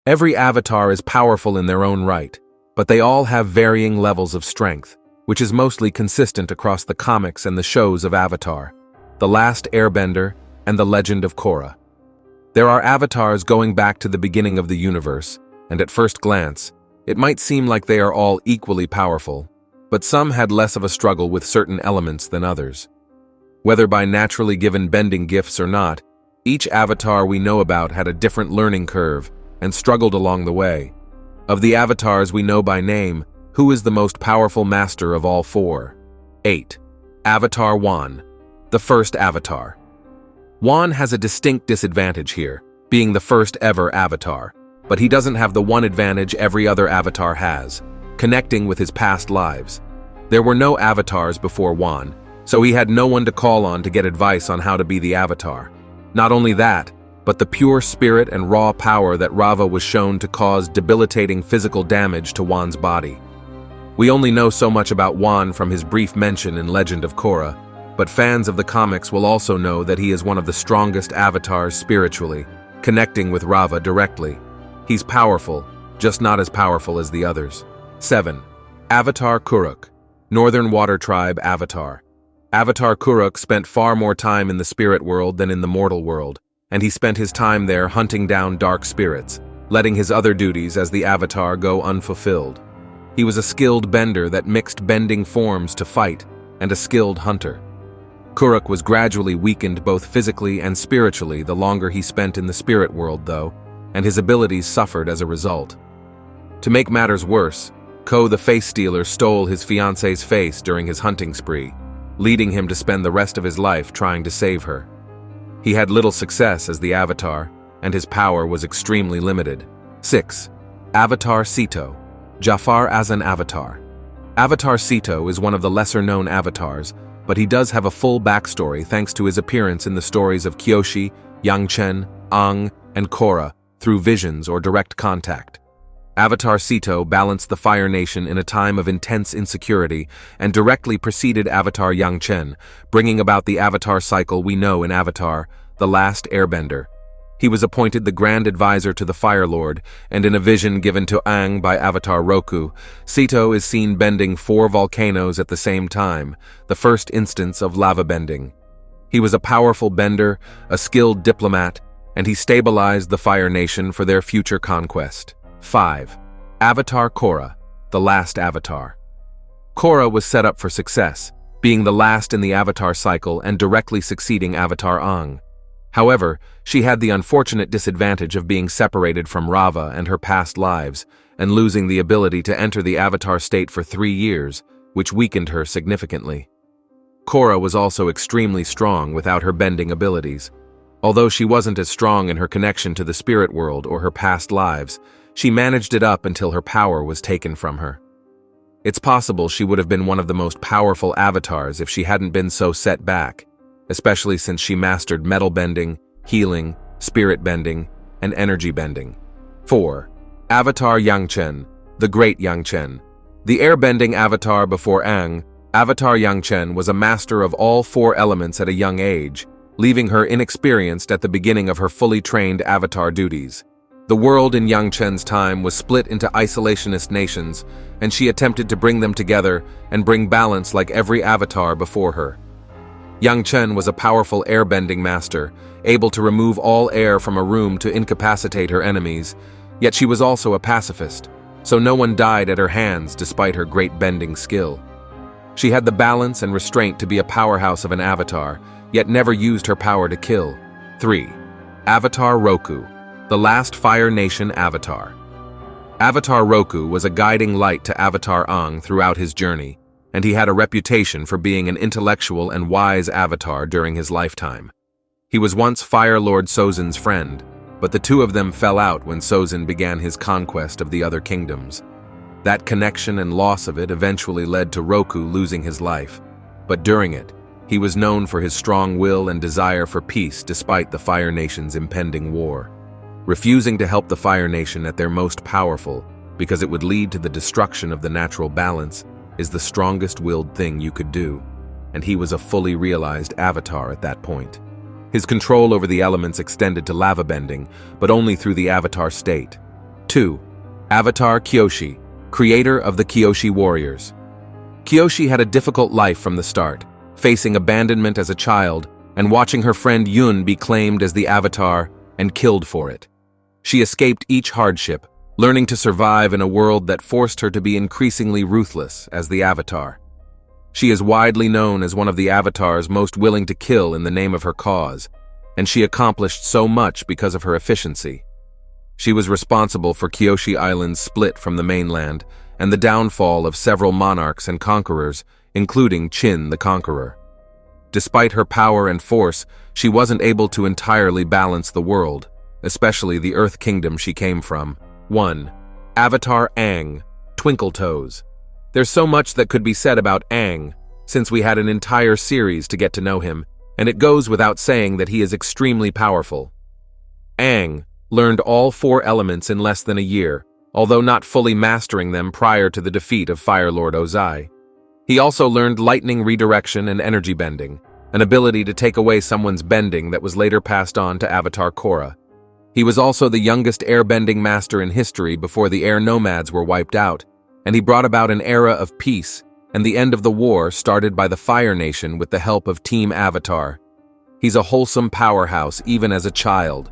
Every avatar is powerful in their own right, but they all have varying levels of strength, which is mostly consistent across the comics and the shows of Avatar, The Last Airbender, and The Legend of Korra. There are avatars going back to the beginning of the universe, and at first glance, it might seem like they are all equally powerful, but some had less of a struggle with certain elements than others. Whether by naturally given bending gifts or not, each avatar we know about had a different learning curve and struggled along the way. Of the avatars we know by name, who is the most powerful master of all four? 8. Avatar Wan, the first avatar. Wan has a distinct disadvantage here, being the first ever avatar, but he doesn't have the one advantage every other avatar has, connecting with his past lives. There were no avatars before Wan, so he had no one to call on to get advice on how to be the avatar. Not only that, but the pure spirit and raw power that Rava was shown to cause debilitating physical damage to Wan's body. We only know so much about Wan from his brief mention in Legend of Korra, but fans of the comics will also know that he is one of the strongest avatars spiritually, connecting with Rava directly. He's powerful, just not as powerful as the others. 7. Avatar Kuruk, Northern Water Tribe Avatar. Avatar Kuruk spent far more time in the spirit world than in the mortal world, and he spent his time there hunting down dark spirits, letting his other duties as the Avatar go unfulfilled. He was a skilled bender that mixed bending forms to fight, and a skilled hunter. Kuruk was gradually weakened both physically and spiritually the longer he spent in the spirit world, though, and his abilities suffered as a result. To make matters worse, Ko the Face Stealer stole his fiance's face during his hunting spree, leading him to spend the rest of his life trying to save her. He had little success as the Avatar, and his power was extremely limited. 6. Avatar Sito, Jafar as an Avatar. Avatar Sito is one of the lesser-known avatars, but he does have a full backstory thanks to his appearance in the stories of Kyoshi, Yangchen, Aang, and Korra through visions or direct contact. Avatar Sito balanced the Fire Nation in a time of intense insecurity and directly preceded Avatar Yangchen, bringing about the Avatar cycle we know in Avatar, The Last Airbender. He was appointed the Grand Advisor to the Fire Lord, and in a vision given to Aang by Avatar Roku, Sito is seen bending 4 volcanoes at the same time, the first instance of lava bending. He was a powerful bender, a skilled diplomat, and he stabilized the Fire Nation for their future conquest. 5. Avatar Korra, the last Avatar. Korra was set up for success, being the last in the Avatar cycle and directly succeeding Avatar Aang. However, she had the unfortunate disadvantage of being separated from Rava and her past lives, and losing the ability to enter the Avatar state for 3 years, which weakened her significantly. Korra was also extremely strong without her bending abilities. Although she wasn't as strong in her connection to the spirit world or her past lives, she managed it up until her power was taken from her. It's possible she would have been one of the most powerful avatars if she hadn't been so set back, especially since she mastered metal bending, healing, spirit bending, and energy bending. 4. Avatar Yangchen, the Great Yangchen. The airbending avatar before Aang, Avatar Yangchen was a master of all 4 elements at a young age, leaving her inexperienced at the beginning of her fully trained avatar duties. The world in Yangchen's time was split into isolationist nations, and she attempted to bring them together and bring balance like every avatar before her. Yangchen was a powerful airbending master, able to remove all air from a room to incapacitate her enemies, yet she was also a pacifist, so no one died at her hands despite her great bending skill. She had the balance and restraint to be a powerhouse of an avatar, yet never used her power to kill. 3. Avatar Roku, the last Fire Nation Avatar. Avatar Roku was a guiding light to Avatar Aang throughout his journey, and he had a reputation for being an intellectual and wise avatar during his lifetime. He was once Fire Lord Sozin's friend, but the two of them fell out when Sozin began his conquest of the other kingdoms. That connection and loss of it eventually led to Roku losing his life, but during it, he was known for his strong will and desire for peace despite the Fire Nation's impending war. Refusing to help the Fire Nation at their most powerful, because it would lead to the destruction of the natural balance, is the strongest-willed thing you could do, and he was a fully realized avatar at that point. His control over the elements extended to lava bending, but only through the avatar state. 2. Avatar Kyoshi, creator of the Kyoshi Warriors. Kyoshi had a difficult life from the start, facing abandonment as a child and watching her friend Yun be claimed as the Avatar and killed for it. She escaped each hardship, learning to survive in a world that forced her to be increasingly ruthless as the Avatar. She is widely known as one of the Avatars most willing to kill in the name of her cause, and she accomplished so much because of her efficiency. She was responsible for Kyoshi Island's split from the mainland and the downfall of several monarchs and conquerors, including Qin the Conqueror. Despite her power and force, she wasn't able to entirely balance the world, especially the Earth Kingdom she came from. 1. Avatar Aang, Twinkle Toes. There's so much that could be said about Aang, since we had an entire series to get to know him, and it goes without saying that he is extremely powerful. Aang learned all 4 elements in less than a year, although not fully mastering them prior to the defeat of Fire Lord Ozai. He also learned lightning redirection and energy bending, an ability to take away someone's bending that was later passed on to Avatar Korra. He was also the youngest airbending master in history before the air nomads were wiped out, and he brought about an era of peace and the end of the war started by the Fire Nation with the help of Team Avatar. He's a wholesome powerhouse even as a child,